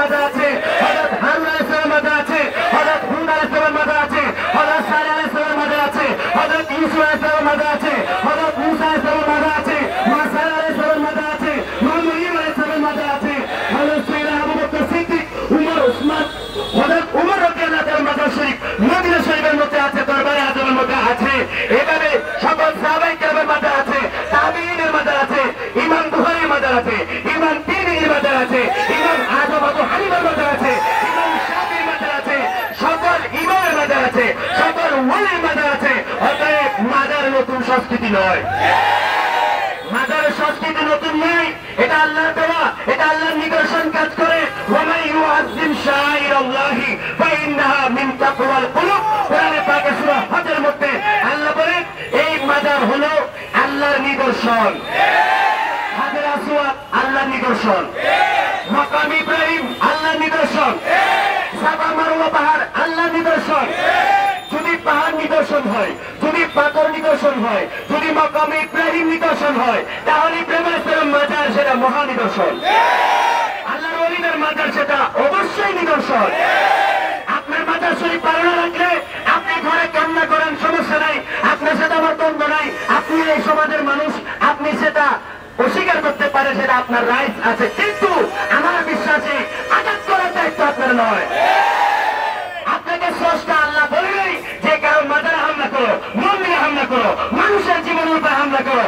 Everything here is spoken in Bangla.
মাজার আছে, হযরত হারুন আলাইহিস সালামের মাজার আছে, হযরত হুদ আলাইহিস সালামের মাজার আছে, হযরত সালেহ আলাইহিস সালামের মাজার আছে, হযরত ইউসুফ আলাইহিস সালামের মাজার আছে, হযরত মুসা আলাইহিস সালামের মাজার আছে, মা সারা আলাইহিস সালামের মাজার আছে, মা মরিয়ম আলাইহিস সালামের মাজার আছে, হযরত সাইয়েদনা আবু বকর সিদ্দিক, উমর, ওসমান, হযরত উমর রাদিয়াল্লাহু তাআলার মাজার শরীফ মদিনা শরীফের মধ্যে আছে, দরবারে আজমের মধ্যে আছে। এভাবে সকল সাহাবায়ে কেরামের মাজার আছে, তাবিঈনের মাজার আছে, ইমাম বুখারীর মাজার আছে, ইমাম তিরমিজির মাজার আছে, ইমাম আযম আবু হানিফার মাজার আছে, ইমাম শাফিঈর মাজার আছে, সকল ইমামের মাজার আছে, সকল ওলির মাজার আছে। অতএব মাজার নতুন সংস্কৃতি নয়, মাজারের সংস্কৃতি নতুন নয়, এটা আল্লাহর দেওয়া, এটা আল্লাহর নিদর্শন কাজ করে। ওয়া ইউআযযিম শাআইরাল্লাহি ফাইন্নাহা মিন তাকওয়াল কুলুব। কোরআনে পাকে সূরা হজের মধ্যে আল্লাহ বলেন এই মাজার হলো আল্লাহর নিদর্শন। হাজরে আসওয়াদ আল্লাহর নিদর্শন, মাকাম ইব্রাহিম আল্লাহর নিদর্শন, সাফা মারওয়া পাহাড় আল্লাহর নিদর্শন। যদি পাহাড় নিদর্শন হয়, যদি পাথর নিদর্শন হয়, যদি মাকাম ইব্রাহিম নিদর্শন হয়, তাহলে ইব্রাহিম আলাইহিস সালাম মাজার সেটা মহা নিদর্শন। আল্লাহর ওলিদের মাজার সেটা অবশ্যই নিদর্শন। আপনার মাজার শরীফ ভালো না লাগলে আপনি ঘরে কান্না করেন, সমস্যা নাই, আপনার সাথে আমার দ্বন্দ্ব নাই, আপনি এই সমাজের মানুষ, আপনি সেটা অস্বীকার করতে পারেন, সেটা আপনার রাইট আছে। কিন্তু আমার বিশ্বাসে আঘাত করার দায়িত্ব আপনার নয়। আপনাকে স্রষ্টা আল্লাহ বললেই যে কারো মাজারে হামলা করো, মন্দিরে হামলা করো, মানুষের জীবনের উপর হামলা করো।